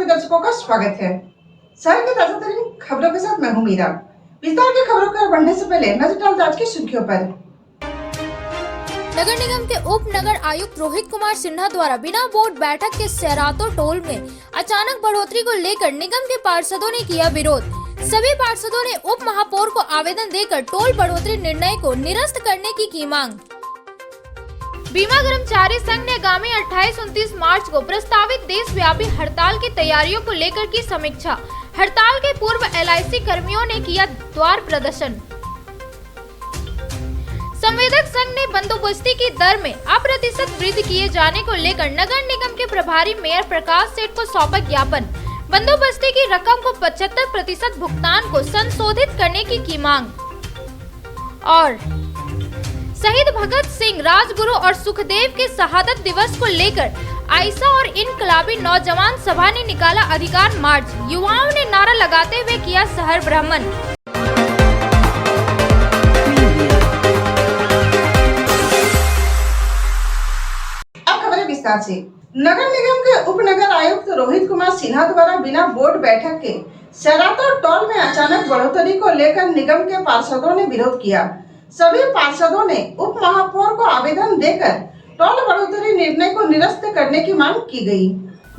दर्शकों का स्वागत है। शहर के ताजा तरीन खबरों के साथ मैं हूं मीरा। विस्तार की खबरों को बढ़ने से पहले नजर डालते आज की सुर्खियों पर। नगर निगम के उप नगर आयुक्त रोहित कुमार सिन्हा द्वारा बिना बोर्ड बैठक के सेरातो टोल में अचानक बढ़ोतरी को लेकर निगम के पार्षदों ने किया विरोध। सभी पार्षदों ने उप महापौर को आवेदन देकर टोल बढ़ोतरी निर्णय को निरस्त करने की मांग। बीमा कर्मचारी संघ ने आगामी 28-29 मार्च को प्रस्तावित देशव्यापी हड़ताल की तैयारियों को लेकर की समीक्षा। हड़ताल के पूर्व LIC कर्मियों ने किया द्वार प्रदर्शन। संवेदक संघ ने बंदोबस्ती की दर में अप्रतिशत वृद्धि किए जाने को लेकर नगर निगम के प्रभारी मेयर प्रकाश सेठ को सौंपा ज्ञापन। बंदोबस्ती की रकम को 75% भुगतान को संशोधित करने की मांग। और शहीद भगत सिंह, राजगुरु और सुखदेव के शहादत दिवस को लेकर आयशा और इनकलाबी नौजवान सभा ने निकाला अधिकार मार्च। युवाओं ने नारा लगाते हुए किया शहर भ्रमण। अब खबरें विस्तार से। नगर निगम के उप नगर आयुक्त रोहित कुमार सिन्हा द्वारा बिना बोर्ड बैठक के सेरातो टोल में अचानक बढ़ोतरी को लेकर निगम के पार्षदों ने विरोध किया। सभी पार्षदों ने उप महापौर को आवेदन देकर टोल बढ़ोतरी निर्णय को निरस्त करने की मांग की गई।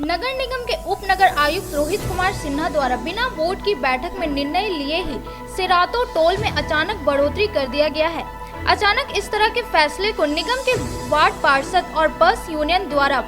नगर निगम के उप नगर आयुक्त रोहित कुमार सिन्हा द्वारा बिना बोर्ड की बैठक में निर्णय लिए ही सेरातो टोल में अचानक बढ़ोतरी कर दिया गया है। अचानक इस तरह के फैसले को निगम के वार्ड पार्षद और बस यूनियन द्वारा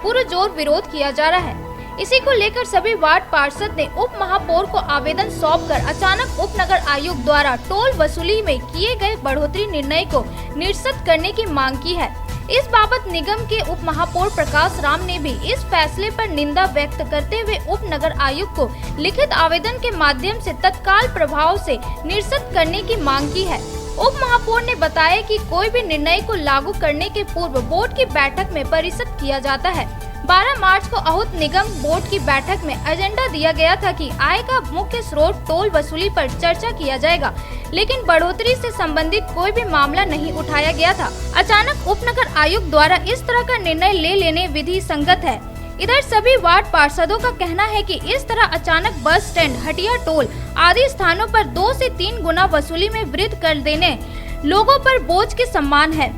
पुरजोर विरोध किया जा रहा है। इसी को लेकर सभी वार्ड पार्षद ने उप महापौर को आवेदन सौंपकर अचानक उप नगर आयुक्त द्वारा टोल वसूली में किए गए बढ़ोतरी निर्णय को निरस्त करने की मांग की है। इस बाबत निगम के उप महापौर प्रकाश राम ने भी इस फैसले पर निंदा व्यक्त करते हुए उप नगर आयुक्त को लिखित आवेदन के माध्यम से तत्काल प्रभाव से निरस्त करने की मांग की है। उप महापौर ने बताया कि कोई भी निर्णय को लागू करने के पूर्व बोर्ड की बैठक में परिषद किया जाता है। 12 मार्च को आहूत निगम बोर्ड की बैठक में एजेंडा दिया गया था कि आय का मुख्य स्रोत टोल वसूली पर चर्चा किया जाएगा, लेकिन बढ़ोतरी से संबंधित कोई भी मामला नहीं उठाया गया था। अचानक उप नगर आयुक्त द्वारा इस तरह का निर्णय ले लेने विधि संगत है। इधर सभी वार्ड पार्षदों का कहना है कि इस तरह अचानक बस स्टैंड, हटिया टोल आदि स्थानों पर 2 से 3 गुना वसूली में वृद्धि कर देने लोगों पर बोझ के समान है।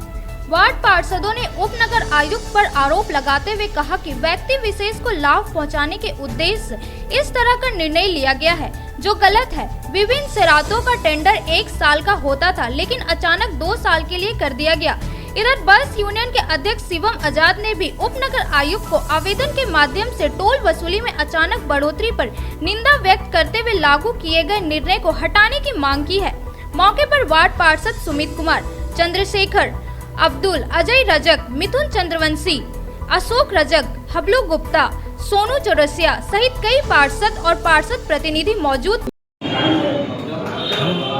वार्ड पार्षदों ने उप नगर आयुक्त पर आरोप लगाते हुए कहा कि व्यक्ति विशेष को लाभ पहुंचाने के उद्देश्य इस तरह का निर्णय लिया गया है, जो गलत है। विभिन्न सेरातों का टेंडर 1 साल का होता था, लेकिन अचानक 2 साल के लिए कर दिया गया। इधर बस यूनियन के अध्यक्ष शिवम आजाद ने भी उप नगर आयुक्त को आवेदन के माध्यम से टोल वसूली में अचानक बढ़ोतरी पर निंदा व्यक्त करते हुए लागू किए गए निर्णय को हटाने की मांग की है। मौके पर वार्ड पार्षद सुमित कुमार, चंद्रशेखर, अब्दुल, अजय रजक, मिथुन चंद्रवंशी, अशोक रजक, हबलू गुप्ता, सोनू चौरसिया सहित कई पार्षद और पार्षद प्रतिनिधि मौजूद।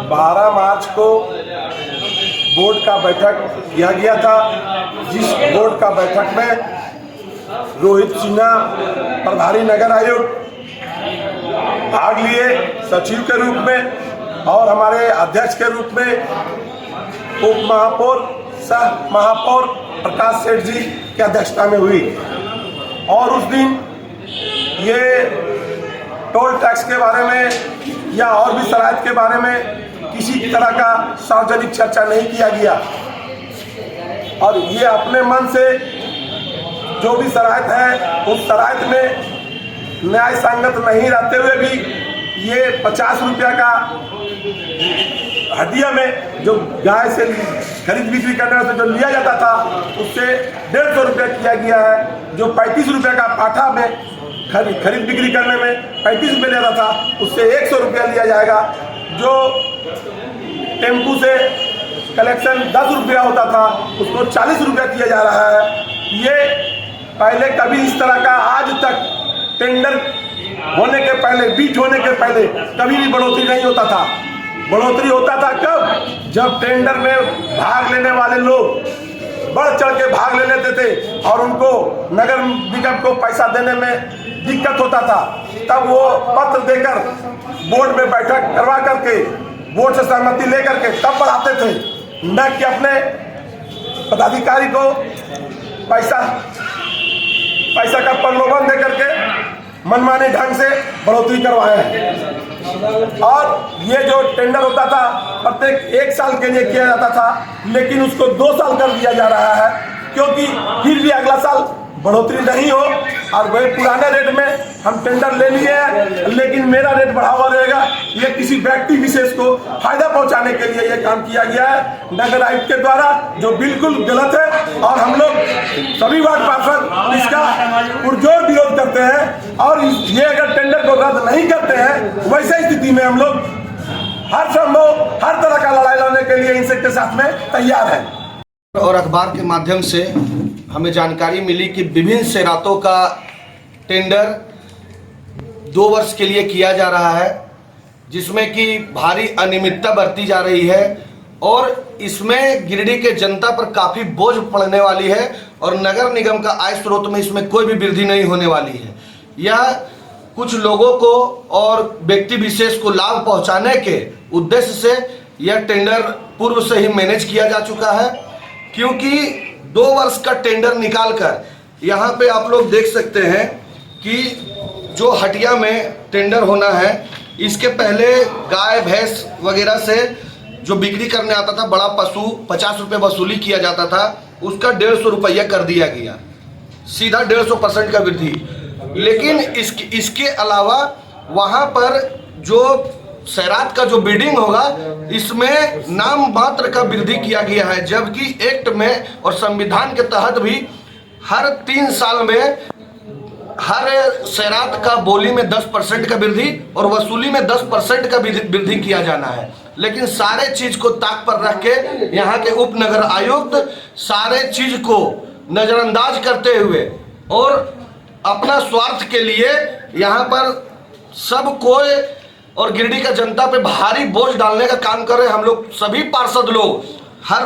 12 मार्च को बोर्ड का बैठक किया गया था, जिस बोर्ड का बैठक में रोहित सिन्हा प्रभारी नगर आयुक्त भाग लिए सचिव के रूप में और हमारे अध्यक्ष के रूप में उप महापौर सह महापौर प्रकाश सेठ जी की अध्यक्षता में हुई। और उस दिन ये टोल टैक्स के बारे में या और भी शराइत के बारे में किसी तरह का सार्वजनिक चर्चा नहीं किया गया और ये अपने मन से जो भी शराइत है उस शराइत में न्याय संगत नहीं रहते हुए भी ये 50 रुपया का हदिया में जो गाय से खरीद बिक्री करने से जो लिया जाता था उससे 150 रुपया किया गया है। जो 35 रुपये का पाठा में खरीद बिक्री करने में 35 रुपये लेता था उससे 100 रुपया लिया जाएगा। जो टेम्पू से कलेक्शन 10 रुपया होता था उसको 40 रुपया किया जा रहा है। ये पहले कभी इस तरह का आज तक टेंडर होने के पहले, बीच होने के पहले कभी भी बढ़ोतरी नहीं होता था। बढ़ोतरी होता था कब? जब टेंडर में भाग लेने वाले लोग बढ़ चढ़ के भाग ले लेते थे और उनको नगर निगम को पैसा देने में दिक्कत होता था, तब वो पत्र देकर बोर्ड में बैठक करवा करके बोर्ड से सहमति लेकर के तब बढ़ाते थे, न कि अपने पदाधिकारी को पैसा का प्रलोभन दे करके मनमाने ढंग से बढ़ोतरी करवाए हैं। और ये जो टेंडर होता था प्रत्येक 1 साल के लिए किया जाता था, लेकिन उसको 2 साल कर दिया जा रहा है, क्योंकि फिर भी अगला साल बढ़ोतरी नहीं हो। और वही पुराने रेट में हम टेंडर ले लिए हैं, लेकिन मेरा रेट बढ़ा हुआ रहेगा। ये किसी व्यक्ति विशेष को फायदा पहुंचाने के लिए ये काम किया गया है नगर आयुक्त के द्वारा, जो बिल्कुल गलत है। और हम लोग सभी वार्ड पार्षद इसका पुरजोर विरोध करते हैं। और ये अगर टेंडर को रद्द नहीं करते हैं, वैसे स्थिति में हम लोग हर संभव हर तरह का लड़ाई लड़ने के लिए इनसे के साथ में तैयार है। और अखबार के माध्यम से हमें जानकारी मिली कि विभिन्न सेरातों का टेंडर 2 वर्ष के लिए किया जा रहा है, जिसमें कि भारी अनियमितता बरती जा रही है और इसमें गिरिडीह के जनता पर काफ़ी बोझ पड़ने वाली है और नगर निगम का आय स्रोत में इसमें कोई भी वृद्धि नहीं होने वाली है। यह कुछ लोगों को और व्यक्ति विशेष को लाभ पहुंचाने के उद्देश्य से यह टेंडर पूर्व से ही मैनेज किया जा चुका है, क्योंकि 2 वर्ष का टेंडर निकालकर यहाँ पे आप लोग देख सकते हैं कि जो हटिया में टेंडर होना है, इसके पहले गाय भैंस वगैरह से जो बिक्री करने आता था बड़ा पशु 50 रुपये वसूली किया जाता था, उसका 150 रुपया कर दिया गया, सीधा 150% का वृद्धि। लेकिन इसके अलावा वहाँ पर जो सैरात का जो बिल्डिंग होगा, इसमें नाम मात्र का वृद्धि किया गया है, जबकि एक्ट में और संविधान के तहत भी हर 3 साल में हर सैरात का बोली में 10% का वृद्धि और वसूली में 10% का वृद्धि किया जाना है। लेकिन सारे चीज को ताक पर रख के यहाँ के उप नगर आयुक्त सारे चीज को नजरअंदाज करते हुए और अपना स्वार्थ के लिए यहाँ पर सब कोई और गिरिडीह का जनता पे भारी बोझ डालने का काम कर रहे हैं। हम लोग सभी पार्षद लोग हर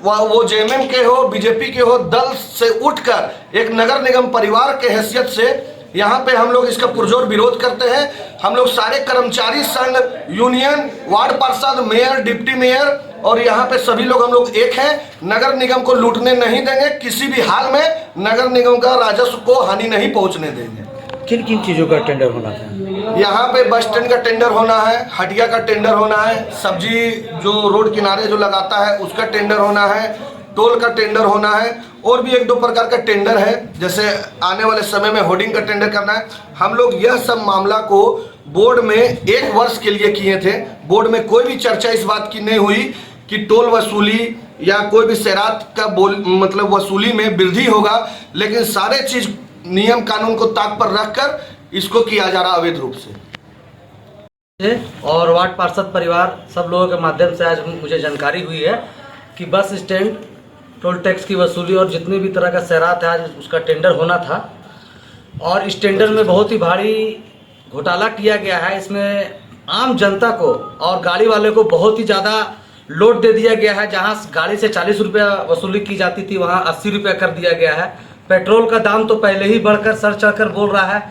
वो जेएमएम के हो, बीजेपी के हो, दल से उठकर एक नगर निगम परिवार के हैसियत से यहाँ पे हम लोग इसका पुरजोर विरोध करते हैं। हम लोग सारे कर्मचारी संघ, यूनियन, वार्ड पार्षद, मेयर, डिप्टी मेयर और यहाँ पे सभी लोग हम लोग एक हैं। नगर निगम को लूटने नहीं देंगे, किसी भी हाल में नगर निगम का राजस्व को हानि नहीं पहुँचने देंगे। किन किन चीज़ों का टेंडर होना था? यहाँ पे बस स्टैंड का टेंडर होना है, हटिया का टेंडर होना है, सब्जी जो रोड किनारे जो लगाता है उसका टेंडर होना है, टोल का टेंडर होना है और भी 1-2 प्रकार का टेंडर है। जैसे आने वाले समय में होर्डिंग का टेंडर करना है। हम लोग यह सब मामला को बोर्ड में 1 वर्ष के लिए किए थे। बोर्ड में कोई भी चर्चा इस बात की नहीं हुई कि टोल वसूली या कोई भी सैरात का मतलब वसूली में वृद्धि होगा, लेकिन सारे चीज नियम कानून को ताक पर रखकर इसको किया जा रहा अवैध रूप से। और वार्ड पार्षद परिवार सब लोगों के माध्यम से आज मुझे जानकारी हुई है कि बस स्टैंड, टोल टैक्स की वसूली और जितने भी तरह का सैरात है आज उसका टेंडर होना था। और इस टेंडर में बहुत ही भारी घोटाला किया गया है। इसमें आम जनता को और गाड़ी वाले को बहुत ही ज़्यादा लोड दे दिया गया है। जहां गाड़ी से 40 रुपया वसूली की जाती थी, वहां 80 रुपया कर दिया गया है। पेट्रोल का दाम तो पहले ही बढ़कर सर चढ़कर बोल रहा है।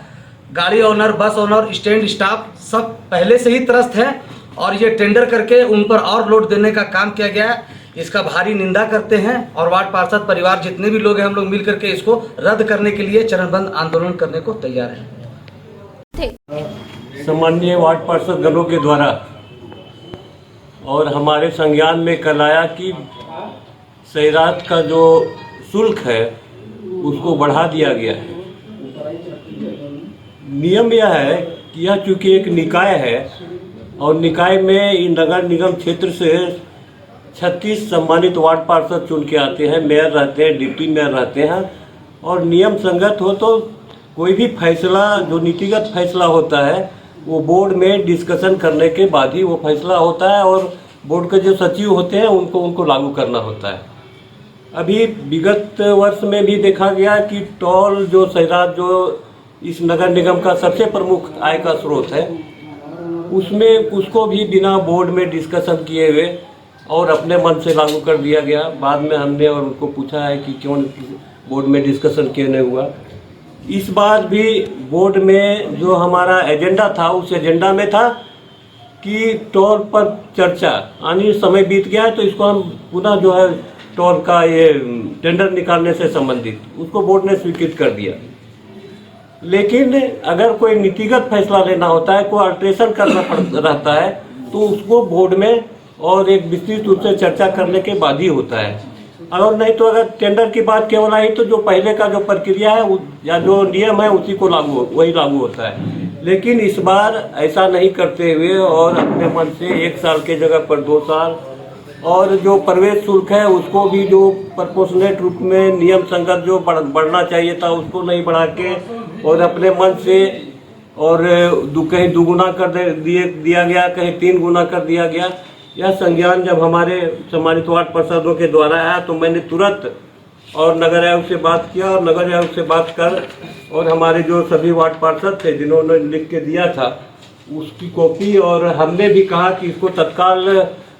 गाड़ी ओनर, बस ओनर, स्टैंड स्टाफ सब पहले से ही त्रस्त हैं और ये टेंडर करके उन पर और लोड देने का काम किया गया है। इसका भारी निंदा करते हैं और वार्ड पार्षद परिवार जितने भी लोग हैं हम लोग मिल करके इसको रद्द करने के लिए चरणबद्ध आंदोलन करने को तैयार हैं। सम्माननीय वार्ड पार्षद गणों के द्वारा और हमारे संज्ञान में कल आया कि सैरात का जो शुल्क है उसको बढ़ा दिया गया है। नियम यह है कि यह चूँकि एक निकाय है और निकाय में नगर निगम क्षेत्र से 36 सम्मानित वार्ड पार्षद चुन के आते हैं, मेयर रहते हैं, डिप्टी मेयर रहते हैं और नियम संगत हो तो कोई भी फैसला जो नीतिगत फैसला होता है वो बोर्ड में डिस्कशन करने के बाद ही वो फैसला होता है और बोर्ड के जो सचिव होते हैं उनको लागू करना होता है। अभी विगत वर्ष में भी देखा गया कि टोल जो सैरात जो इस नगर निगम का सबसे प्रमुख आय का स्रोत है, उसमें उसको भी बिना बोर्ड में डिस्कशन किए हुए और अपने मन से लागू कर दिया गया। बाद में हमने और उनको पूछा है कि क्यों बोर्ड में डिस्कशन क्यों नहीं हुआ। इस बार भी बोर्ड में जो हमारा एजेंडा था उस एजेंडा में था कि टोल पर चर्चा, आने समय बीत गया है तो इसको हम पुनः जो है टोल का ये टेंडर निकालने से संबंधित उसको बोर्ड ने स्वीकृत कर दिया। लेकिन अगर कोई नीतिगत फैसला लेना होता है, कोई अल्ट्रेशन करना रहता है, तो उसको बोर्ड में और एक विस्तृत रूप से चर्चा करने के बाद ही होता है। और नहीं तो अगर टेंडर की बात केवल आई तो जो पहले का जो प्रक्रिया है या जो नियम है उसी को वही लागू होता है। लेकिन इस बार ऐसा नहीं करते हुए और अपने मन से 1 साल के जगह पर 2 साल और जो प्रवेश शुल्क है उसको भी जो प्रोपोर्शनेट रूप में नियम संगत जो बढ़ना चाहिए था उसको नहीं बढ़ा के और अपने मन से और कहीं दुगुना कर दिया गया, कहीं 3 गुना कर दिया गया। यह संज्ञान जब हमारे सम्मानित वार्ड पार्षदों के द्वारा आया तो मैंने तुरंत और नगर आयोग से बात किया और नगर आयोग से बात कर और हमारे जो सभी वार्ड पार्षद थे जिन्होंने लिख के दिया था उसकी कॉपी, और हमने भी कहा कि इसको तत्काल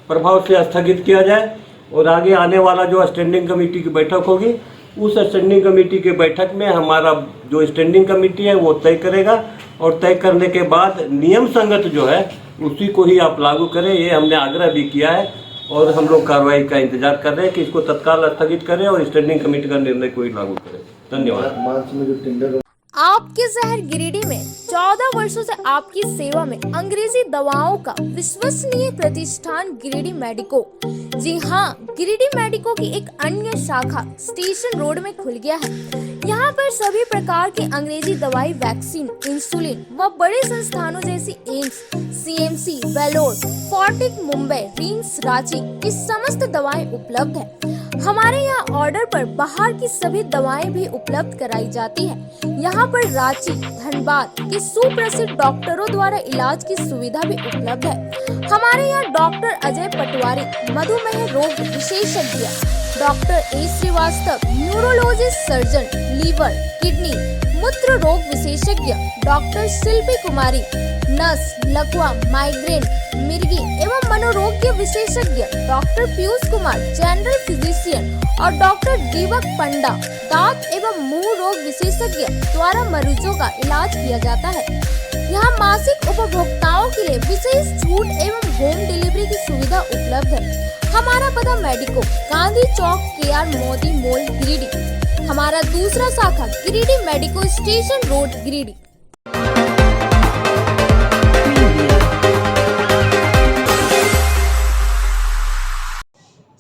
प्रभाव से स्थगित किया जाए और आगे आने वाला जो स्टैंडिंग कमेटी की बैठक होगी उस स्टैंडिंग कमेटी के बैठक में हमारा जो स्टैंडिंग कमेटी है वो तय करेगा और तय करने के बाद नियम संगत जो है उसी को ही आप लागू करें। ये हमने आग्रह भी किया है और हम लोग कार्रवाई का इंतजार कर रहे हैं कि इसको तत्काल स्थगित करें और स्टैंडिंग कमेटी का निर्णय को ही लागू करें। धन्यवाद। आपके शहर गिरिडीह में 14 वर्षों से आपकी सेवा में अंग्रेजी दवाओं का विश्वसनीय प्रतिष्ठान गिरिडीह मेडिको। जी हाँ, गिरिडीह मेडिको की एक अन्य शाखा स्टेशन रोड में खुल गया है। यहाँ पर सभी प्रकार की अंग्रेजी दवाई, वैक्सीन, इंसुलिन व बड़े संस्थानों जैसी एम्स, सीएमसी, वेलोर, फोर्टिक मुंबई, रिम्स रांची की समस्त दवाएं उपलब्ध है। हमारे यहाँ ऑर्डर पर बाहर की सभी दवाएं भी उपलब्ध कराई जाती है। यहाँ पर रांची, धनबाद के सुप्रसिद्ध डॉक्टरों द्वारा इलाज की सुविधा भी उपलब्ध है। हमारे यहाँ डॉक्टर अजय पटवारी, मधुमेह रोग विशेषज्ञ, doctor A Shrivastava, neurologist surgeon, liver, kidney, मूत्र रोग विशेषज्ञ, डॉक्टर शिल्पी कुमारी, नस, लकवा, माइग्रेन, मिर्गी एवं मनोरोग विशेषज्ञ, doctor Piyush Kumar, general physician और डॉक्टर दीपक पंडा, दांत एवं मुंह रोग विशेषज्ञ द्वारा मरीजों का इलाज किया जाता है। यहाँ मासिक उपभोक्ताओं के लिए विशेष छूट एवं होम डिलीवरी की सुविधा उपलब्ध है। हमारा पता मेडिको, गांधी चौक, KR मोदी मॉल, गिरिडीह। हमारा दूसरा शाखा Giridih medico, station road, Giridih.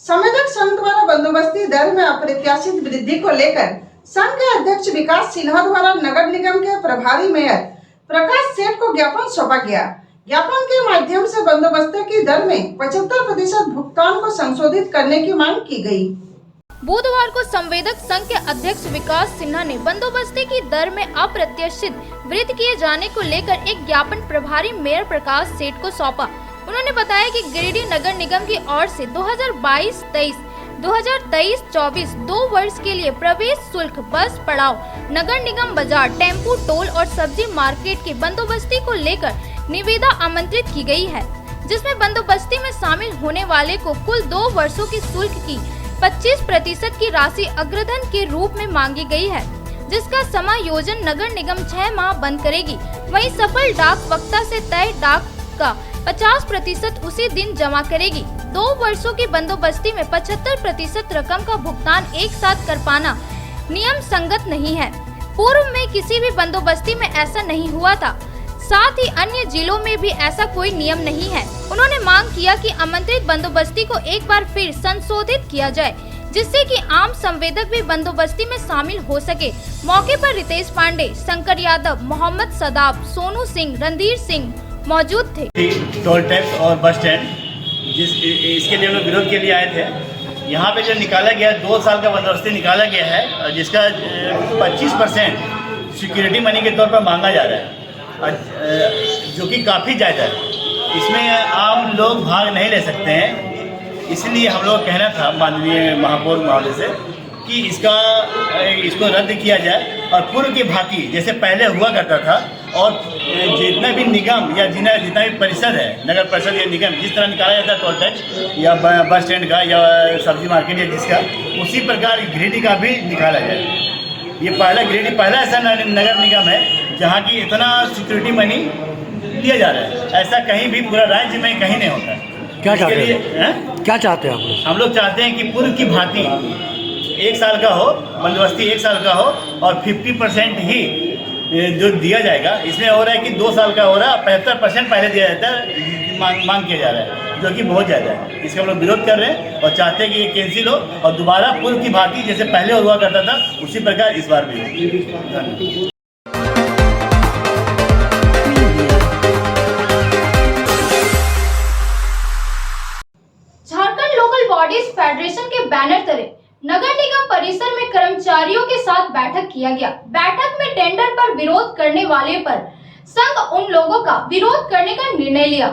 संवेदक संघ द्वारा बंदोबस्ती दर में अप्रत्याशित वृद्धि को लेकर संघ के अध्यक्ष विकास सिन्हा द्वारा नगर निगम के प्रभारी मेयर प्रकाश सेठ को ज्ञापन सौंपा गया। ज्ञापन के माध्यम से बंदोबस्ती की दर में 75% भुगतान को संशोधित करने की मांग की गई। बुधवार को संवेदक संघ के अध्यक्ष विकास सिन्हा ने बंदोबस्ती की दर में अप्रत्याशित वृद्धि किए जाने को लेकर एक ज्ञापन प्रभारी मेयर प्रकाश सेठ को सौंपा। उन्होंने बताया कि गिरिडीह नगर निगम की ओर से 2022-23, 2023-24 2 वर्ष के लिए प्रवेश शुल्क, बस पड़ाव, नगर निगम बाजार, टेम्पू टोल और सब्जी मार्केट की बंदोबस्ती को लेकर निविदा आमंत्रित की गई है, जिसमें बंदोबस्ती में शामिल होने वाले को कुल 2 वर्षों की शुल्क की 25% की राशि अग्रधन के रूप में मांगी गई है, जिसका समायोजन नगर निगम 6 माह बंद करेगी। वहीं सफल डाक वक्ता से तय डाक का 50% उसी दिन जमा करेगी। 2 वर्षों की बंदोबस्ती में 75% रकम का भुगतान एक साथ कर पाना नियम संगत नहीं है। पूर्व में किसी भी बंदोबस्ती में ऐसा नहीं हुआ था, साथ ही अन्य जिलों में भी ऐसा कोई नियम नहीं है। उन्होंने मांग किया कि आमंत्रित बंदोबस्ती को एक बार फिर संशोधित किया जाए, जिससे कि आम संवेदक भी बंदोबस्ती में शामिल हो सके। मौके पर रितेश पांडे, शंकर यादव, मोहम्मद सदाब, सोनू सिंह, रणधीर सिंह मौजूद थे। टोल टैक्स और बस स्टैंड इसके लिए लोग विरोध के लिए आए थे। यहाँ पे जो निकाला गया 2 साल का बंदोबस्ती निकाला गया है, जिसका 25% सिक्योरिटी मनी के तौर पर मांगा जा रहा है, जो कि काफ़ी ज़्यादा है। इसमें आम लोग भाग नहीं ले सकते हैं, इसलिए हम लोग कहना था माननीय महापौर महोदय से कि इसको रद्द किया जाए और पूर्व की भांति जैसे पहले हुआ करता था, और जितना भी निगम या जितना भी परिषद है, नगर परिषद या निगम जिस तरह निकाला जाता है टोल टैक्स या बस स्टैंड का या सब्जी मार्केट या जिसका, उसी प्रकार गिरिडीह का भी निकाला जाए। ये गिरिडीह पहला ऐसा नगर निगम है जहाँ की इतना सिक्योरिटी मनी लिया जा रहा है। ऐसा कहीं भी पूरा राज्य में कहीं नहीं होता। क्या चाहते हैं आप? हम लोग चाहते हैं कि पूर्व की भांति 1 साल का हो, बंदोबस्ती 1 साल का हो और 50% ही जो दिया जाएगा इसमें हो रहा है कि 2 साल का हो रहा है, 75% पहले दिया जाता है, मांग किया जा रहा है, जो कि बहुत ज़्यादा है। इसका हम लोग विरोध कर रहे हैं और चाहते हैं कि ये कैंसिल हो और दोबारा पूर्व की भांति जैसे पहले हुआ करता था उसी प्रकार इस बार भी हो। झारखंड लोकल बॉडीज फेडरेशन के बैनर तले नगर निगम परिसर में कर्मचारियों के साथ बैठक किया गया। बैठक में टेंडर पर विरोध करने वाले पर संघ उन लोगों का विरोध करने का निर्णय लिया।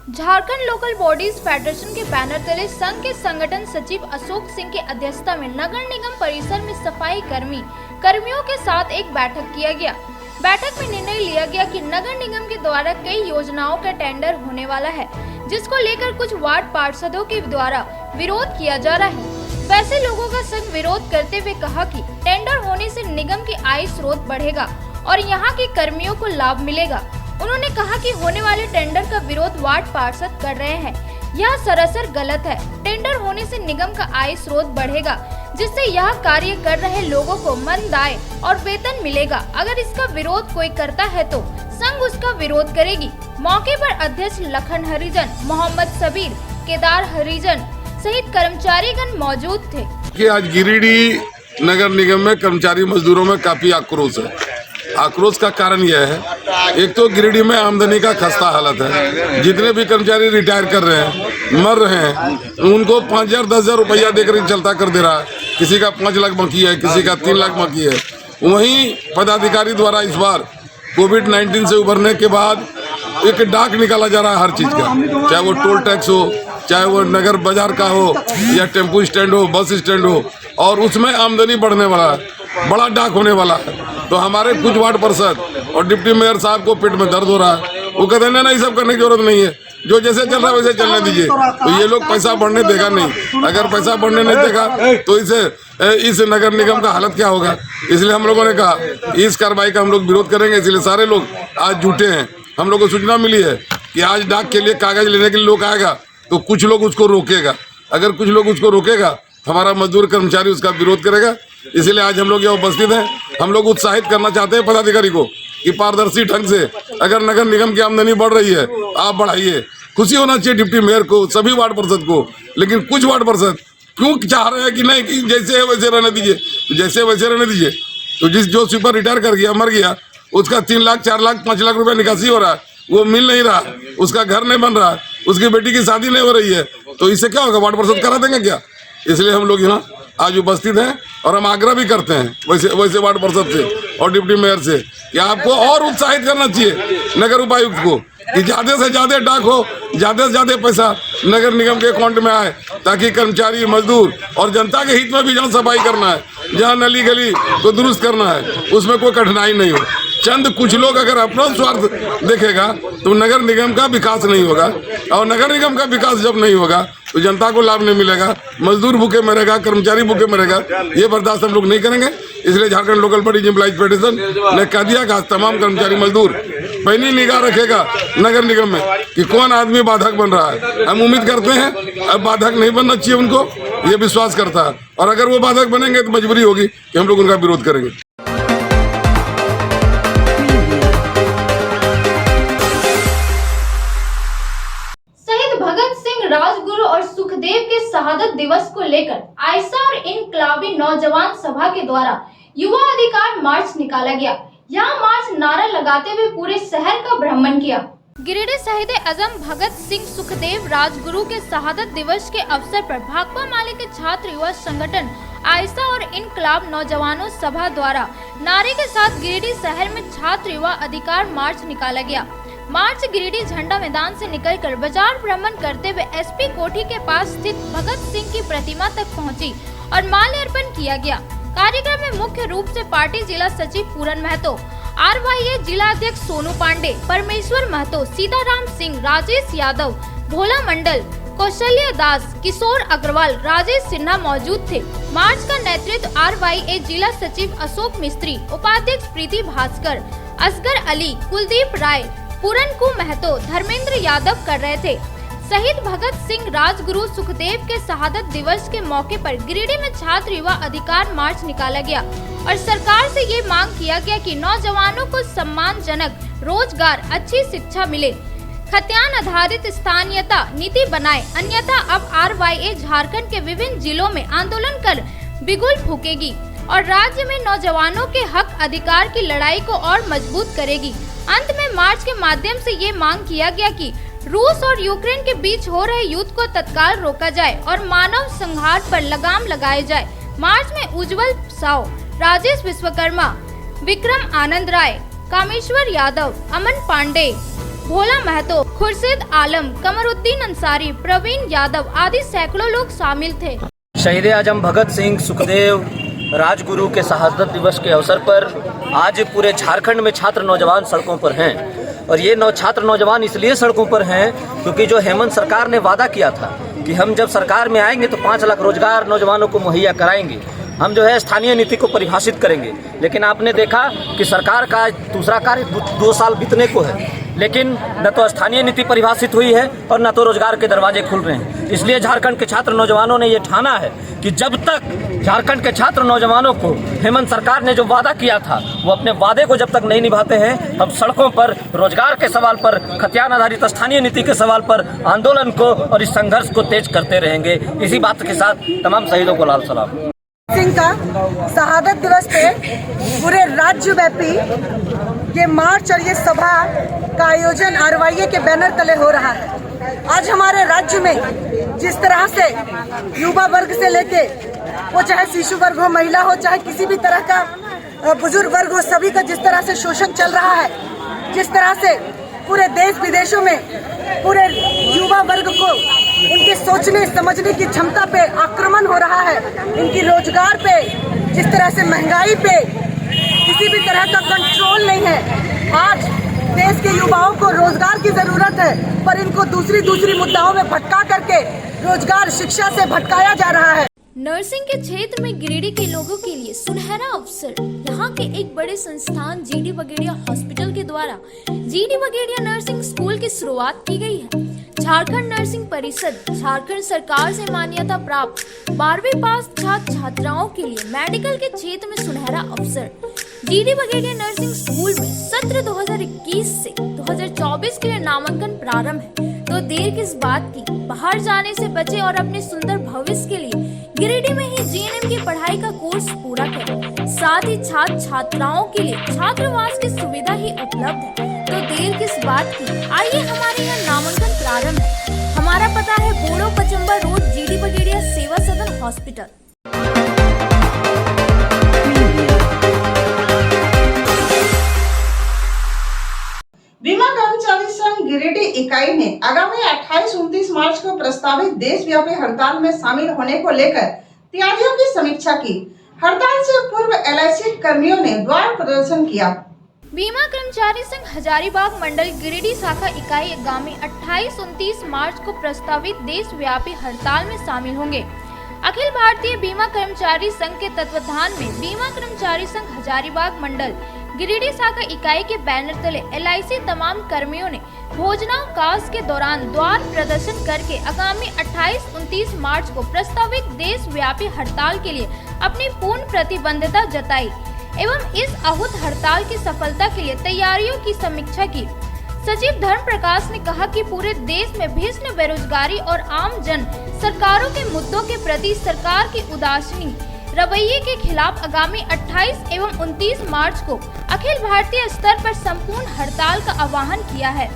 झारखंड लोकल बॉडीज फेडरेशन के बैनर तले संघ के संगठन सचिव अशोक सिंह की अध्यक्षता में नगर निगम परिसर में सफाई कर्मियों के साथ एक बैठक किया गया। बैठक में निर्णय लिया गया कि नगर निगम के द्वारा कई योजनाओं का टेंडर होने वाला है, जिसको लेकर कुछ वार्ड पार्षदों के द्वारा विरोध किया जा रहा है। वैसे लोगों का संघ विरोध करते हुए कहा कि टेंडर होने से निगम की आय स्रोत बढ़ेगा और यहाँ के कर्मियों को लाभ मिलेगा। उन्होंने कहा कि होने वाले टेंडर का विरोध वार्ड पार्षद कर रहे हैं, यह सरासर गलत है। टेंडर होने से निगम का आय स्रोत बढ़ेगा, जिससे यह कार्य कर रहे लोगों को मानदेय और वेतन मिलेगा। अगर इसका विरोध कोई करता है तो संघ उसका विरोध करेगी। मौके पर अध्यक्ष लखन हरिजन, मोहम्मद सबीर, केदार हरिजन सहित कर्मचारीगण मौजूद थे। कि आज गिरिडीह नगर निगम में कर्मचारी मजदूरों में काफी आक्रोश है। आक्रोश का कारण यह है, एक तो गिरिडीह में आमदनी का खस्ता हालत है। जितने भी कर्मचारी रिटायर कर रहे हैं, मर रहे हैं, उनको 5,000 10,000 रुपया देकर चलता कर दे रहा है। किसी का 5 लाख बाकी है, किसी का 3 लाख बाकी है। वहीं पदाधिकारी द्वारा इस बार कोविड-19 से उभरने के बाद एक डाक निकाला जा रहा है हर चीज का, चाहे वो टोल टैक्स हो, चाहे वो नगर बाजार का हो, या टेम्पो स्टैंड हो, बस स्टैंड हो, और उसमें आमदनी बढ़ने वाला है, बड़ा डाक होने वाला है। तो हमारे कुछ वार्ड पार्षद और डिप्टी मेयर साहब को पेट में दर्द हो रहा है। वो कहते हैं ना, ये सब करने की जरूरत नहीं है, जो जैसे चल रहा है वैसे चलने दीजिए। तो ये लोग पैसा बढ़ने देगा नहीं। अगर पैसा बढ़ने नहीं देगा तो इस नगर निगम का हालत क्या होगा। इसलिए हम लोगों ने कहा इस कार्रवाई का हम लोग विरोध करेंगे। इसलिए सारे लोग आज जुटे हैं। हम लोग को सूचना मिली है कि आज डाक के लिए कागज लेने के लिए लोग आएगा तो कुछ लोग उसको रोकेगा। अगर कुछ लोग उसको रोकेगा तो हमारा मजदूर कर्मचारी उसका विरोध करेगा। इसलिए आज हम लोग यहाँ उपस्थित हैं। हम लोग उत्साहित करना चाहते हैं पदाधिकारी को कि पारदर्शी ढंग से अगर नगर निगम की आमदनी बढ़ रही है आप बढ़ाइए। खुशी होना चाहिए डिप्टी मेयर को, सभी वार्ड पार्षद को। लेकिन कुछ वार्ड पार्षद क्यों चाह रहे हैं कि नहीं, कि जैसे है वैसे रहने दीजिए, जैसे वैसे रहने दीजिए। तो जो स्वीपर रिटायर कर गया, मर गया, उसका 3 लाख 4 लाख 5 लाख रुपए निकासी हो रहा है, वो मिल नहीं रहा, उसका घर नहीं बन रहा, उसकी बेटी की शादी नहीं हो रही है, तो इससे क्या होगा, वार्ड पार्षद करा देंगे क्या। इसलिए हम लोग यहाँ आज उपस्थित हैं और हम आग्रह भी करते हैं वैसे वार्ड पार्षद से और डिप्टी मेयर से कि आपको और उत्साहित करना चाहिए नगर उपायुक्त को कि ज़्यादा से ज़्यादा डाक हो, ज़्यादा से ज़्यादा पैसा नगर निगम के अकाउंट में आए, ताकि कर्मचारी मजदूर और जनता के हित में भी जहाँ सफाई करना है, जहाँ नली गली को दुरुस्त करना है, उसमें कोई कठिनाई नहीं हो। चंद कुछ लोग अगर अपना स्वार्थ देखेगा तो नगर निगम का विकास नहीं होगा, और नगर निगम का विकास जब नहीं होगा तो जनता को लाभ नहीं मिलेगा, मजदूर भूखे मरेगा, कर्मचारी भूखे मरेगा। ये बर्दाश्त हम लोग नहीं करेंगे। इसलिए Jharkhand local bodies employees federation ने कह दिया कि तमाम कर्मचारी मजदूर पैनी निगाह रखेगा नगर निगम में कि कौन आदमी बाधक बन रहा है। हम उम्मीद करते हैं अब बाधक नहीं बनना चाहिए उनको, ये विश्वास करता है, और अगर वो बाधक बनेंगे तो मजबूरी होगी कि हम लोग उनका विरोध करेंगे। राजगुरु और सुखदेव के शहादत दिवस को लेकर आयशा और इनकलाबी नौजवान सभा के द्वारा युवा अधिकार मार्च निकाला गया। यह मार्च नारा लगाते हुए पूरे शहर का भ्रमण किया। गिरिडीह शहीद आजम भगत सिंह सुखदेव राजगुरु के शहादत दिवस के अवसर पर भाकपा माले के छात्र युवा संगठन आयशा और इनकलाब नौजवानों सभा द्वारा नारे के साथ गिरिडीह शहर में छात्र युवा अधिकार मार्च निकाला गया। मार्च गिरिडीह झंडा मैदान से निकलकर बाजार भ्रमण करते हुए एसपी कोठी के पास स्थित भगत सिंह की प्रतिमा तक पहुंची और माल्यार्पण किया गया। कार्यक्रम में मुख्य रूप से पार्टी जिला सचिव पूरन महतो, RYA जिला अध्यक्ष सोनू पांडे, परमेश्वर महतो, सीताराम सिंह, राजेश यादव, भोला मंडल, कौशल्य दास, किशोर अग्रवाल, राजेश सिन्हा मौजूद थे। मार्च का नेतृत्व RYA जिला सचिव अशोक मिस्त्री, उपाध्यक्ष प्रीति भास्कर, असगर अली, कुलदीप राय, पूरन कु महतो, धर्मेंद्र यादव कर रहे थे। शहीद भगत सिंह राजगुरु सुखदेव के शहादत दिवस के मौके पर गिरिडीह में छात्र युवा अधिकार मार्च निकाला गया और सरकार से ये मांग किया गया कि नौजवानों को सम्मानजनक रोजगार, अच्छी शिक्षा मिले, खतियान आधारित स्थानीयता नीति बनाए, अन्यथा अब RYA झारखंड के विभिन्न जिलों में आंदोलन कर बिगुल फूकेगी और राज्य में नौजवानों के हक अधिकार की लड़ाई को और मजबूत करेगी। अंत में मार्च के माध्यम से ये मांग किया गया कि रूस और यूक्रेन के बीच हो रहे युद्ध को तत्काल रोका जाए और मानव संहार पर लगाम लगाए जाए। मार्च में उज्जवल साव, राजेश विश्वकर्मा, विक्रम आनंद राय, कामेश्वर यादव, अमन पांडे, भोला महतो, खुर्शीद आलम, कमरुद्दीन अंसारी, प्रवीण यादव आदि सैकड़ों लोग शामिल थे। शहीद आजम भगत सिंह सुखदेव राजगुरु के शहादत दिवस के अवसर पर आज पूरे झारखंड में छात्र नौजवान सड़कों पर हैं और ये छात्र नौजवान इसलिए सड़कों पर हैं क्योंकि जो हेमंत सरकार ने वादा किया था कि हम जब सरकार में आएंगे तो 5 लाख रोजगार नौजवानों को मुहैया कराएंगे, हम जो है स्थानीय नीति को परिभाषित करेंगे। लेकिन आपने देखा कि सरकार का दूसरा कार्य 2 साल बीतने को है, लेकिन न तो स्थानीय नीति परिभाषित हुई है और न तो रोजगार के दरवाजे खुल रहे हैं। इसलिए झारखंड के छात्र नौजवानों ने ये ठाना है कि जब तक झारखंड के छात्र नौजवानों को हेमंत सरकार ने जो वादा किया था वो अपने वादे को जब तक नहीं निभाते हैं, हम सड़कों पर रोजगार के सवाल पर, खतियान आधारित स्थानीय नीति के सवाल पर आंदोलन को और इस संघर्ष को तेज करते रहेंगे। इसी बात के साथ तमाम शहीदों को लाल सलाम। सिंह का शहादत दिवस पे पूरे राज्य व्यापी ये मार्च और ये सभा का आयोजन RYA के बैनर तले हो रहा है। आज हमारे राज्य में जिस तरह से युवा वर्ग से लेके वो चाहे शिशु वर्ग हो, महिला हो, चाहे किसी भी तरह का बुजुर्ग वर्ग हो, सभी का जिस तरह से शोषण चल रहा है, जिस तरह से पूरे देश विदेशों में पूरे युवा वर्ग को उनके सोचने समझने की क्षमता पे आक्रमण हो रहा है, इनकी रोजगार पे, जिस तरह से महंगाई पे किसी भी तरह का कंट्रोल नहीं है। आज देश के युवाओं को रोजगार की जरूरत है पर इनको दूसरी मुद्दाओं में भटका करके रोजगार, शिक्षा से भटकाया जा रहा है। नर्सिंग के क्षेत्र में गिरिडीह के लोगों के लिए सुनहरा अवसर। यहाँ के एक बड़े संस्थान GD बगेड़िया हॉस्पिटल के द्वारा GD बगेड़िया नर्सिंग स्कूल की शुरुआत की गई है। झारखंड नर्सिंग परिषद झारखंड सरकार से मान्यता प्राप्त 12वीं पास छात्र छात्राओं के लिए मेडिकल के क्षेत्र में सुनहरा अवसर। GD बगेड़िया नर्सिंग स्कूल में सत्र 2021 से 2024 के लिए नामांकन प्रारंभ है, तो देर किस बात की, बाहर जाने से बचे और अपने सुंदर भविष्य के लिए गिरिडीह में ही GNM की पढ़ाई का कोर्स पूरा करें। साथ ही छात्र छात्राओं के लिए छात्रावास की सुविधा ही उपलब्ध है, तो देर किस बात की, आइए हमारे यहाँ नामांकन प्रारंभ है। हमारा पता है बोड़ो पचम्बा रोड, GD बगेड़िया सेवा सदन हॉस्पिटल। बीमा कर्मचारी संघ गिरिडीह इकाई ने आगामी 28-29 मार्च को प्रस्तावित देशव्यापी हड़ताल में शामिल होने को लेकर तैयारियों की समीक्षा की। हड़ताल से पूर्व LIC कर्मियों ने द्वार प्रदर्शन किया। बीमा कर्मचारी संघ हजारीबाग मंडल गिरिडीह शाखा इकाई आगामी 28-29 मार्च को प्रस्तावित देशव्यापी हड़ताल में शामिल होंगे। अखिल भारतीय बीमा कर्मचारी संघ के तत्वाधान में बीमा कर्मचारी संघ हजारीबाग मंडल गिरिडीह शाखा इकाई के बैनर तले LIC तमाम कर्मियों ने भोजनावकाश के दौरान द्वार प्रदर्शन करके आगामी 28-29 मार्च को प्रस्तावित देशव्यापी हड़ताल के लिए अपनी पूर्ण प्रतिबद्धता जताई एवं इस अहूत हड़ताल की सफलता के लिए तैयारियों की समीक्षा की। सचिव धर्म प्रकाश ने कहा कि पूरे देश में भीषण बेरोजगारी और आम जन सरकारों के मुद्दों के प्रति सरकार की उदासीन रवैये के खिलाफ आगामी 28 एवं 29 मार्च को अखिल भारतीय स्तर पर संपूर्ण हड़ताल का आह्वान किया है।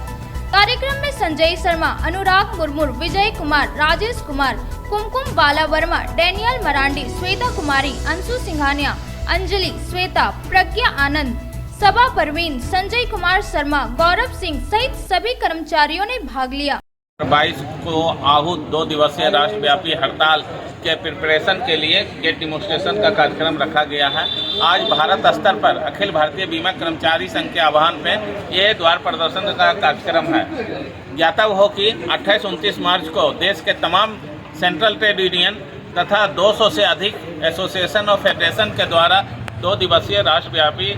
कार्यक्रम में संजय शर्मा, अनुराग मुर्मू, विजय कुमार, राजेश कुमार, कुमकुम बाला वर्मा, डैनियल मरांडी, श्वेता कुमारी, अंशु सिंघानिया, अंजलि, श्वेता, प्रज्ञा आनंद, सबा परवीन, संजय कुमार शर्मा, गौरव सिंह सहित सभी कर्मचारियों ने भाग लिया। 22 को आहूत 2 दिवसीय राष्ट्रव्यापी हड़ताल के प्रिपरेशन के लिए गेट डेमोन्स्ट्रेशन का कार्यक्रम रखा गया है। आज भारत स्तर पर अखिल भारतीय बीमा कर्मचारी संघ के आह्वान पे ये द्वार प्रदर्शन का कार्यक्रम है। ज्ञातव्य हो कि 28-29 मार्च को देश के तमाम सेंट्रल ट्रेड यूनियन तथा 200 से अधिक एसोसिएशन और फेडरेशन के द्वारा 2 दिवसीय राष्ट्रव्यापी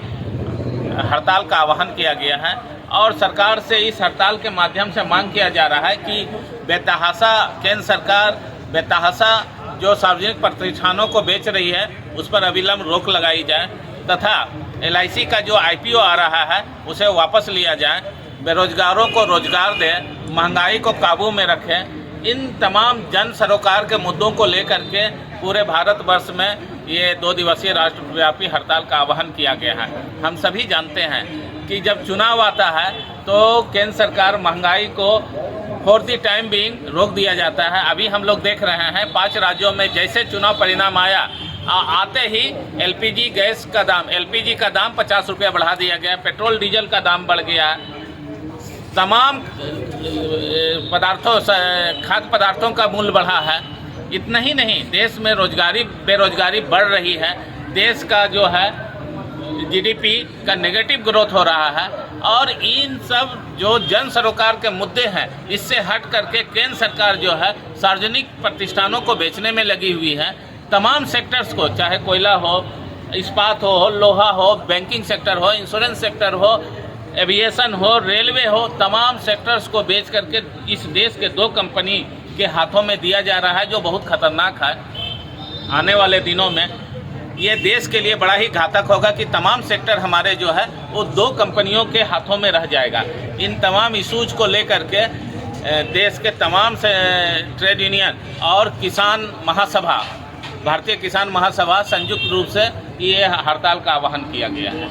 हड़ताल का आह्वान किया गया है और सरकार से इस हड़ताल के माध्यम से मांग किया जा रहा है कि बेतहाशा केंद्र सरकार बेतहाशा जो सार्वजनिक प्रतिष्ठानों को बेच रही है उस पर अविलंब रोक लगाई जाए तथा LIC का जो IPO आ रहा है उसे वापस लिया जाए, बेरोजगारों को रोजगार दें, महंगाई को काबू में रखें। इन तमाम जन सरोकार के मुद्दों को लेकर के पूरे भारतवर्ष में ये 2 दिवसीय राष्ट्रव्यापी हड़ताल का आह्वान किया गया है। हम सभी जानते हैं कि जब चुनाव आता है तो केंद्र सरकार महंगाई को फॉर द टाइम बीइंग रोक दिया जाता है। अभी हम लोग देख रहे हैं 5 राज्यों में जैसे चुनाव परिणाम आया आते ही LPG गैस का दाम LPG का दाम 50 रुपया बढ़ा दिया गया, पेट्रोल डीजल का दाम बढ़ गया, तमाम पदार्थों खाद्य पदार्थों का मूल्य बढ़ा है। इतना ही नहीं, देश में बेरोजगारी बढ़ रही है, देश का जो है GDP का नेगेटिव ग्रोथ हो रहा है और इन सब जो जन सरोकार के मुद्दे हैं इससे हट करके केंद्र सरकार जो है सार्वजनिक प्रतिष्ठानों को बेचने में लगी हुई है। तमाम सेक्टर्स को, चाहे कोयला हो, इस्पात हो, लोहा हो, बैंकिंग सेक्टर हो, इंश्योरेंस सेक्टर हो, एविएशन हो, रेलवे हो, तमाम सेक्टर्स को बेच करके इस देश के 2 कंपनी के हाथों में दिया जा रहा है जो बहुत खतरनाक है। आने वाले दिनों में ये देश के लिए बड़ा ही घातक होगा कि तमाम सेक्टर हमारे जो है वो 2 कंपनियों के हाथों में रह जाएगा। इन तमाम इशूज को लेकर के देश के तमाम से ट्रेड यूनियन और किसान महासभा, भारतीय किसान महासभा संयुक्त रूप से ये हड़ताल का आह्वान किया गया है।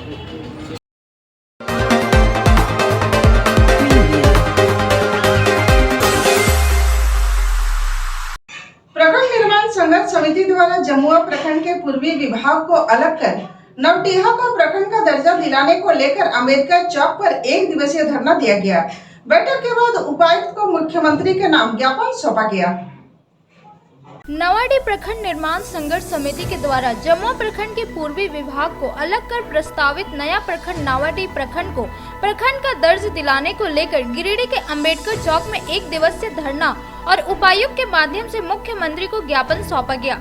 प्रखंड निर्माण संघर्ष समिति द्वारा जमुआ प्रखंड के पूर्वी विभाग को अलग कर नवटीहा को प्रखंड का दर्जा दिलाने को लेकर अम्बेडकर चौक पर 1 दिवसीय धरना दिया गया। बैठक के बाद उपायुक्त को मुख्यमंत्री के नाम ज्ञापन सौंपा गया। नवाडी प्रखंड निर्माण संघर्ष समिति के द्वारा जमुआ प्रखंड के पूर्वी विभाग को अलग कर प्रस्तावित नया प्रखंड नवाडी प्रखंड को प्रखंड का दर्ज दिलाने को लेकर गिरिडीह के अम्बेडकर चौक में 1 दिवसीय धरना और उपायुक्त के माध्यम से मुख्यमंत्री को ज्ञापन सौंपा गया।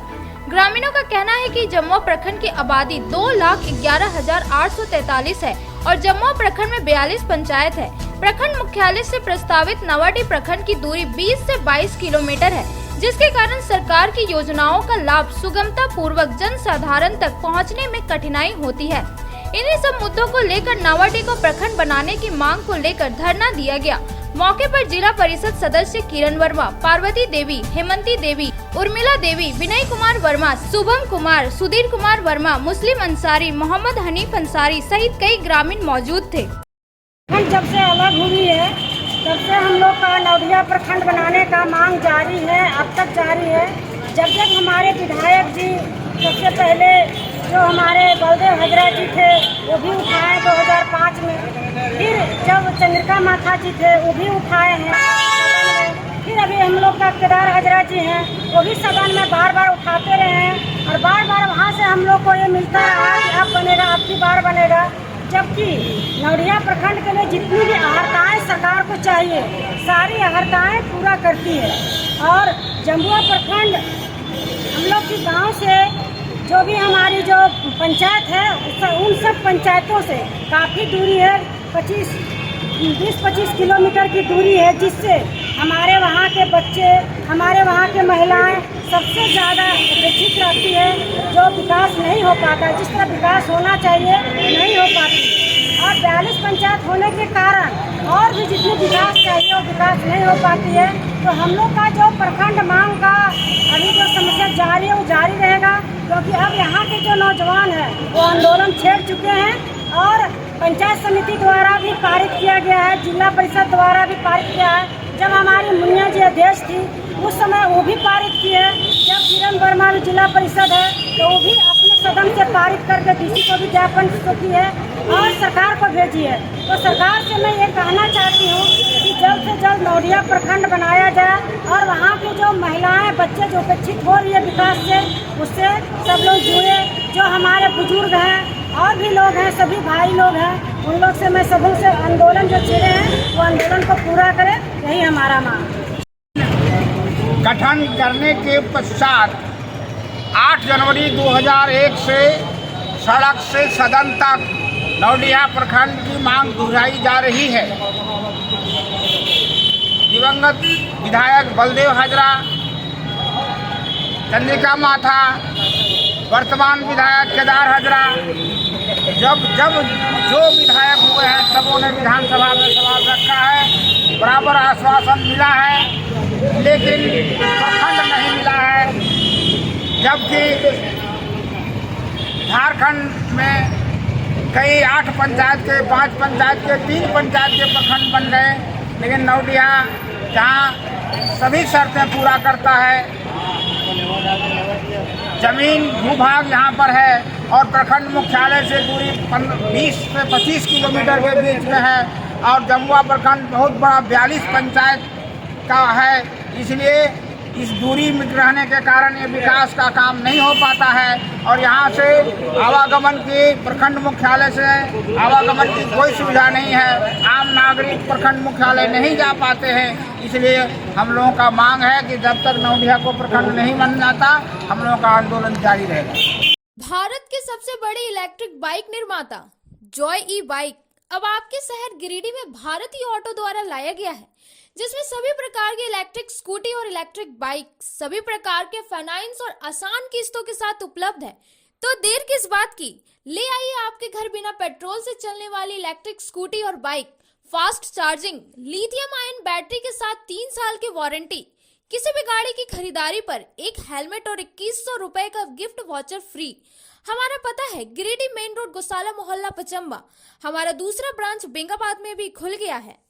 ग्रामीणों का कहना है कि जमुआ प्रखंड की आबादी 2,11,843 है और जमुआ प्रखंड में 42 पंचायत है। प्रखंड मुख्यालय से प्रस्तावित नवाडी प्रखंड की दूरी 20 से 22 किलोमीटर है, जिसके कारण सरकार की योजनाओं का लाभ सुगमता पूर्वक जन साधारण तक पहुंचने में कठिनाई होती है। इन्हीं सब मुद्दों को लेकर नवाडी को प्रखंड बनाने की मांग को लेकर धरना दिया गया। मौके पर जिला परिषद सदस्य किरण वर्मा, पार्वती देवी, हेमंती देवी, उर्मिला देवी, विनय कुमार वर्मा, शुभम कुमार, सुधीर कुमार वर्मा, मुस्लिम अंसारी, मोहम्मद हनीफ अंसारी सहित कई ग्रामीण मौजूद थे। जब से अलग हुई है तब से हम लोग का नवटिया प्रखंड बनाने का मांग जारी है, अब तक जारी है। जब हमारे विधायक जी सबसे पहले जो हमारे बलदेव हजरा जी थे वो भी उठाए 2005 में, फिर जब चंद्रिका माथा जी थे वो भी उठाए हैं, फिर अभी हम लोग का केदार हजरा जी हैं वो भी सदन में बार बार उठाते रहे हैं और बार बार वहाँ से हम लोग को ये मिलता रहा कि अब बनेगा, अब की बार बनेगा। जबकि नवटिया प्रखंड के लिए जितनी भी अहर्ताएँ सरकार को चाहिए सारी अहर्ताएँ पूरा करती है। और जमुआ प्रखंड हम लोग की गांव से जो भी हमारी जो पंचायत है उन सब पंचायतों से काफ़ी दूरी है, 20-25 किलोमीटर की दूरी है, जिससे हमारे वहाँ के बच्चे, हमारे वहाँ के महिलाएं सबसे ज़्यादा अपेक्षित रहती है। जो विकास नहीं हो पाता, जिस तरह विकास होना चाहिए नहीं हो पाती और 42 पंचायत होने के कारण और भी जितनी विकास चाहिए वो विकास नहीं हो पाती है। तो हम लोग का जो प्रखंड मांग का अभी जो समस्या जारी है वो जारी रहेगा, क्योंकि अब यहाँ के जो नौजवान हैं वो आंदोलन छेड़ चुके हैं और पंचायत समिति द्वारा भी पारित किया गया है, जिला परिषद द्वारा भी पारित किया है। जब हमारी मुनिया जी अध्यक्ष थी उस समय वो भी पारित की है। जब किरण वर्मा भी जिला परिषद है तो वो भी अपने सदन से पारित करके DC को भी ज्ञापन की है और सरकार को भेजी है। तो सरकार से मैं ये कहना चाहती हूँ कि जल्द से जल्द नवटिया प्रखंड बनाया जाए और वहाँ की जो महिलाएं, बच्चे जो उपेक्षित हो रही है विकास से, उससे सब लोग जुड़े। जो हमारे बुजुर्ग हैं और भी लोग हैं, सभी भाई लोग हैं, उन लोग से मैं सबों से आंदोलन जो छिड़े हैं वो आंदोलन को पूरा करें, यही हमारा मांग। गठन करने के पश्चात 8 जनवरी 2001 से सड़क से सदन तक नौडिया प्रखंड की मांग दोहराई जा रही है। दिवंगत विधायक बलदेव हाजरा, चंद्रिका माथा, वर्तमान विधायक केदार हाजरा, जब जो विधायक हुए हैं सबों ने विधानसभा में सवाल रखा है, बराबर आश्वासन मिला है, लेकिन प्रखंड नहीं मिला है। जबकि झारखंड में कई 8 पंचायत के, 5 पंचायत के, 3 पंचायत के प्रखंड बन गए, लेकिन नौडिया जहाँ सभी शर्तें पूरा करता है, जमीन भूभाग यहाँ पर है और प्रखंड मुख्यालय से दूरी 20 से 25 किलोमीटर के बीच में है और जमुआ प्रखंड बहुत बड़ा 42 पंचायत का है, इसलिए इस दूरी में रहने के कारण ये विकास का काम नहीं हो पाता है और यहाँ से आवागमन की, प्रखंड मुख्यालय से आवागमन की कोई सुविधा नहीं है। आम नागरिक प्रखंड मुख्यालय नहीं जा पाते हैं, इसलिए हम लोगों का मांग है कि जब तक नौडिया को प्रखंड नहीं बन जाता, हम लोगों का आंदोलन जारी रहेगा। भारत के सबसे बड़े इलेक्ट्रिक बाइक निर्माता जॉय ई बाइक अब आपके शहर गिरिडीह में भारतीय ऑटो द्वारा लाया गया है, जिसमें सभी प्रकार के इलेक्ट्रिक स्कूटी और इलेक्ट्रिक बाइक सभी प्रकार के फाइनेंस और आसान किस्तों के साथ उपलब्ध है। तो देर किस बात की, ले आइए आपके घर बिना पेट्रोल से चलने वाली इलेक्ट्रिक स्कूटी और bike, fast charging, lithium ion battery के साथ 3 साल की वारंटी, किसी भी गाड़ी की खरीदारी पर एक हेलमेट और 2100 रुपए का गिफ्ट वाउचर फ्री। हमारा पता है गिरिडीह मेन रोड, गोशाला मोहल्ला, पचम्बा। हमारा दूसरा ब्रांच बेंगाबाद में भी खुल गया है।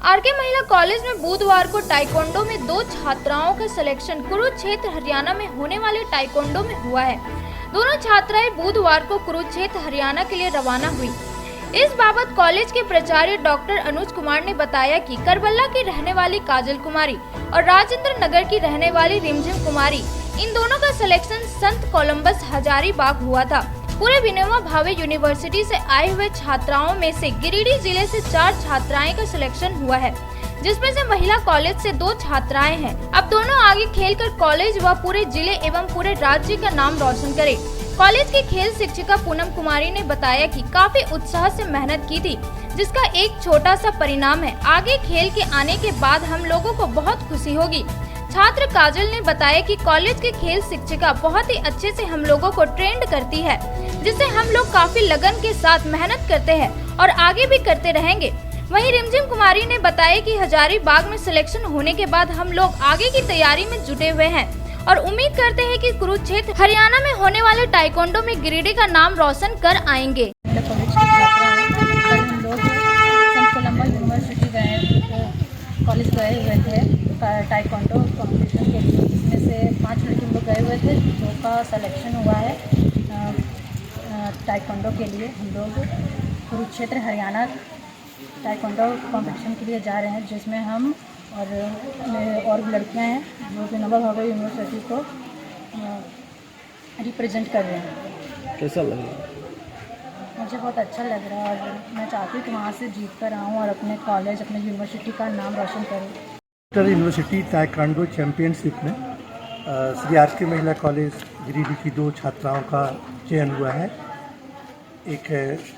आरके महिला कॉलेज में बुधवार को टाइकोंडो में 2 छात्राओं का सिलेक्शन कुरुक्षेत्र हरियाणा में होने वाले टाइकोंडो में हुआ है। दोनों छात्राएं बुधवार को कुरुक्षेत्र हरियाणा के लिए रवाना हुई। इस बाबत कॉलेज के प्राचार्य डॉक्टर अनुज कुमार ने बताया कि करबला की रहने वाली काजल कुमारी और राजेंद्र नगर की रहने वाली रिमझिम कुमारी, इन दोनों का सिलेक्शन संत कोलंबस हजारीबाग हुआ था। पूरे विनोबा भावे यूनिवर्सिटी से आए हुए छात्राओं में से गिरिडीह जिले से 4 छात्राएं का सिलेक्शन हुआ है, जिसमें से महिला कॉलेज से 2 छात्राएं हैं। अब दोनों आगे खेलकर कॉलेज व पूरे जिले एवं पूरे राज्य का नाम रोशन करें। कॉलेज की खेल शिक्षिका पूनम कुमारी ने बताया कि काफी उत्साह से मेहनत की थी, जिसका एक छोटा सा परिणाम है। आगे खेल के आने के बाद हम लोगों को बहुत खुशी होगी। छात्र काजल ने बताया कि कॉलेज की खेल शिक्षिका बहुत ही अच्छे से हम लोगों को ट्रेंड करती है, जिससे हम लोग काफी लगन के साथ मेहनत करते हैं और आगे भी करते रहेंगे। वहीं रिमझिम कुमारी ने बताया कि हजारीबाग में सिलेक्शन होने के बाद हम लोग आगे की तैयारी में जुटे हुए हैं और उम्मीद करते हैं कि कुरुक्षेत्र हरियाणा में होने वाले टाइकोंडो में गिरिडीह का नाम रोशन कर आएंगे। कॉलेज गए हुए थे टाइकोंडो कॉम्पिटिशन के लिए, जिसमें से 5 लड़के लोग गए हुए थे, 2 का सिलेक्शन हुआ है टाइकोंडो के लिए। हम लोग कुरुक्षेत्र हरियाणा टाइकोंडो कंपटीशन के लिए जा रहे हैं, जिसमें हम और भी लड़कियां हैं जो विनोबा भावे यूनिवर्सिटी को रिप्रेजेंट कर रहे हैं। कैसा लग रहा है? मुझे बहुत अच्छा लग रहा है और मैं चाहती हूँ कि वहाँ से जीत कर आऊँ और अपने कॉलेज, अपने यूनिवर्सिटी का नाम रोशन करूँ। यूनिवर्सिटी टाइकोंडो चैंपियनशिप में श्री आरके महिला कॉलेज गिरिडीह की 2 छात्राओं का चयन हुआ है। एक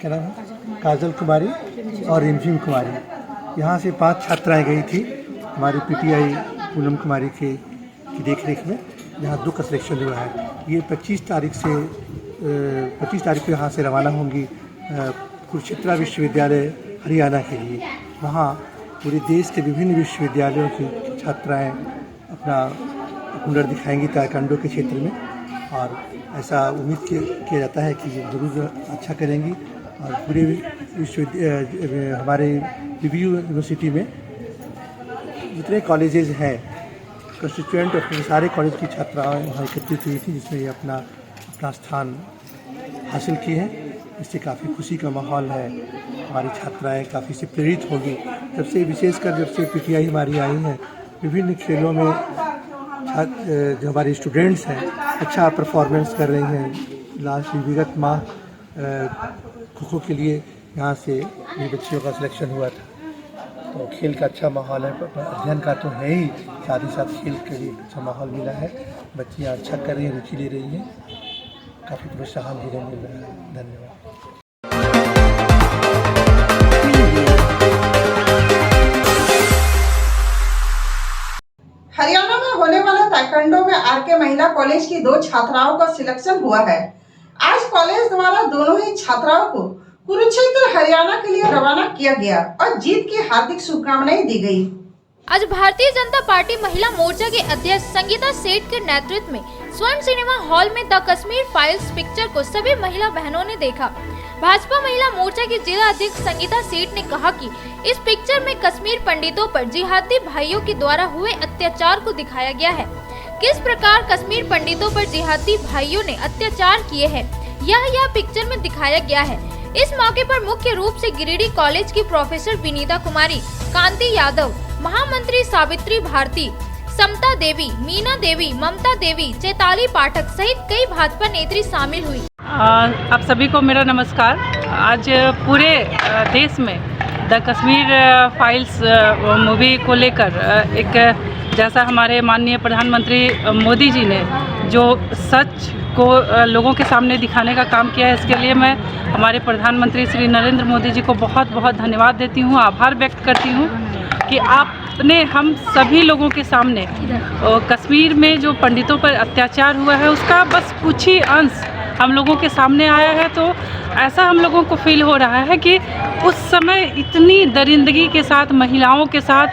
क्या नाम है, काजल कुमारी और रिमझिम कुमारी। यहाँ से 5 छात्राएं गई थी हमारी पीटीआई पूनम कुमारी की देखरेख में, जहाँ 2 का सिलेक्शन हुआ है। ये 25 तारीख को यहाँ से रवाना होंगी कुरुक्षेत्र विश्वविद्यालय हरियाणा के लिए। वहाँ पूरे देश के विभिन्न विश्वविद्यालयों की छात्राएं अपना हुनर दिखाएंगी टाइकोंडो के क्षेत्र में, और ऐसा उम्मीद किया जाता है कि ये ज़रूर अच्छा करेंगी। और पूरे हमारे रिव्यू यूनिवर्सिटी में जितने कॉलेजेस हैं कंस्टिट्यूएंट और सारे कॉलेज की छात्राएं वहाँ एकत्रित हुई थी, जिसमें ये अपना स्थान हासिल किए हैं। इससे काफ़ी खुशी का माहौल है। हमारी छात्राएं काफ़ी से प्रेरित होगी। जब से विशेषकर जब से पीटीआई हमारी आई है, विभिन्न खेलों में जो हमारे स्टूडेंट्स हैं अच्छा परफॉर्मेंस कर रही हैं। लास्ट विगत माह खो खो के लिए यहाँ से मेरी बच्चियों का सिलेक्शन हुआ था, तो खेल का अच्छा माहौल है। अध्ययन का तो है ही, साथ ही साथ खेल के लिए अच्छा माहौल मिला है। बच्चियाँ अच्छा कर रही हैं, रुचि ले रही हैं, काफ़ी प्रोत्साहन भी मिल रहा है। धन्यवाद। हरियाणा में होने वाले ताइक्वांडो में आरके महिला कॉलेज की 2 छात्राओं का सिलेक्शन हुआ है। आज कॉलेज द्वारा दोनों ही छात्राओं को कुरुक्षेत्र हरियाणा के लिए रवाना किया गया और जीत की हार्दिक शुभकामनाएं दी गई। आज भारतीय जनता पार्टी महिला मोर्चा के अध्यक्ष संगीता सेठ के नेतृत्व में स्वर्ण सिनेमा हॉल में द कश्मीर फाइल्स पिक्चर को सभी महिला बहनों ने देखा। भाजपा महिला मोर्चा की जिला अध्यक्ष संगीता सेठ ने कहा कि इस पिक्चर में कश्मीर पंडितों पर जिहादी भाइयों के द्वारा हुए अत्याचार को दिखाया गया है। किस प्रकार कश्मीर पंडितों पर जिहादी भाइयों ने अत्याचार किए हैं, यह पिक्चर में दिखाया गया है। इस मौके पर मुख्य रूप से गिरिडीह कॉलेज की प्रोफेसर विनीता कुमारी, कांति यादव, महामंत्री सावित्री भारती, समता देवी, मीना देवी, ममता देवी, चैताली पाठक सहित कई भाजपा नेत्री शामिल हुई। आप सभी को मेरा नमस्कार। आज पूरे देश में द कश्मीर फाइल्स मूवी को लेकर एक जैसा हमारे माननीय प्रधानमंत्री मोदी जी ने जो सच को लोगों के सामने दिखाने का काम किया है, इसके लिए मैं हमारे प्रधानमंत्री श्री नरेंद्र मोदी जी को बहुत बहुत धन्यवाद देती हूँ, आभार व्यक्त करती हूँ कि आपने हम सभी लोगों के सामने कश्मीर में जो पंडितों पर अत्याचार हुआ है उसका बस कुछ ही अंश हम लोगों के सामने आया है। तो ऐसा हम लोगों को फील हो रहा है कि उस समय इतनी दरिंदगी के साथ, महिलाओं के साथ,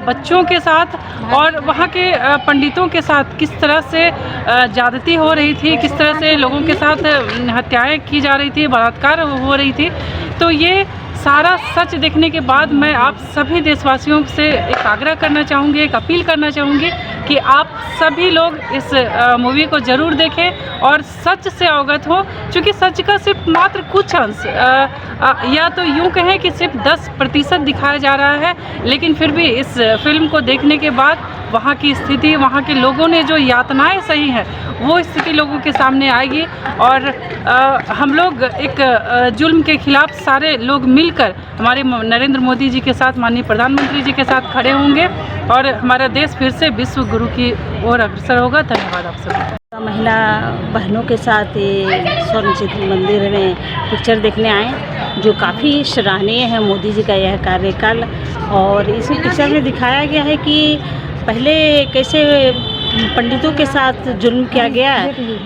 बच्चों के साथ और वहाँ के पंडितों के साथ किस तरह से ज़्यादती हो रही थी, किस तरह से लोगों के साथ हत्याएं की जा रही थी, बलात्कार हो रही थी। तो ये सारा सच देखने के बाद मैं आप सभी देशवासियों से एक आग्रह करना चाहूँगी, एक अपील करना चाहूँगी कि आप सभी लोग इस मूवी को ज़रूर देखें और सच से अवगत हो, क्योंकि सच का सिर्फ मात्र कुछ अंश या तो यूँ कहें कि सिर्फ 10% दिखाया जा रहा है, लेकिन फिर भी इस फिल्म को देखने के बाद वहाँ की स्थिति, वहाँ के लोगों ने जो यातनाएं सही हैं वो स्थिति लोगों के सामने आएगी और हम लोग एक जुल्म के खिलाफ सारे लोग मिलकर हमारे नरेंद्र मोदी जी के साथ, माननीय प्रधानमंत्री जी के साथ खड़े होंगे और हमारा देश फिर से विश्व गुरु की ओर अग्रसर होगा। धन्यवाद आप सभी। महिला बहनों के साथ स्वर्ण चित्र मंदिर में पिक्चर देखने आए, जो काफ़ी सराहनीय है मोदी जी का यह कार्यकाल। और इस पिक्चर में दिखाया गया है कि पहले कैसे पंडितों के साथ जुल्म किया गया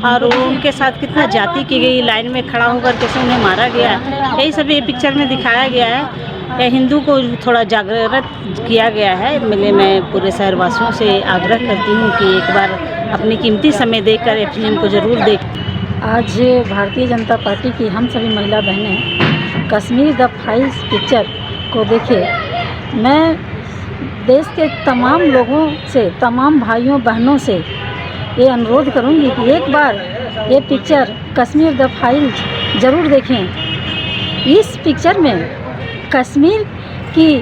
और उनके साथ कितना जाति की गई, लाइन में खड़ा होकर कैसे उन्हें मारा गया, यही सब ये पिक्चर में दिखाया गया है। हिंदू को थोड़ा जागृत किया गया है। मैं पूरे शहरवासियों से आग्रह करती हूँ कि एक बार अपनी कीमती समय देकर ये फिल्म को ज़रूर देखें। आज भारतीय जनता पार्टी की हम सभी महिला बहनें कश्मीर द फाइल्स पिक्चर को देखें। मैं देश के तमाम लोगों से, तमाम भाइयों बहनों से ये अनुरोध करूंगी कि एक बार ये पिक्चर कश्मीर द फाइल्स ज़रूर देखें। इस पिक्चर में कश्मीर की,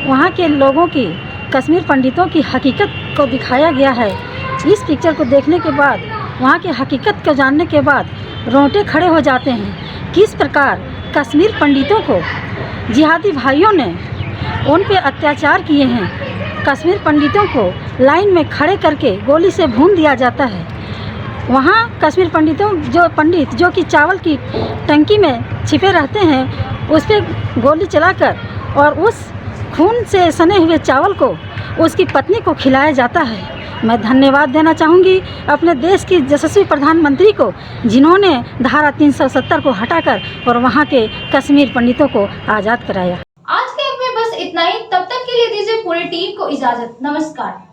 वहाँ के लोगों की, कश्मीर पंडितों की हकीकत को दिखाया गया है। इस पिक्चर को देखने के बाद, वहाँ की हकीकत को जानने के बाद रोंगटे खड़े हो जाते हैं। किस प्रकार कश्मीर पंडितों को जिहादी भाइयों ने उन पे अत्याचार किए हैं। कश्मीर पंडितों को लाइन में खड़े करके गोली से भून दिया जाता है। वहाँ कश्मीर पंडितों, जो पंडित जो कि चावल की टंकी में छिपे रहते हैं, उस पर गोली चलाकर और उस खून से सने हुए चावल को उसकी पत्नी को खिलाया जाता है। मैं धन्यवाद देना चाहूँगी अपने देश की यशस्वी प्रधानमंत्री को, जिन्होंने धारा 370 को हटाकर और वहाँ के कश्मीर पंडितों को आज़ाद कराया। आज के अंक में बस इतना ही। तब तक के लिए दीजिए पूरी टीम को इजाजत। नमस्कार।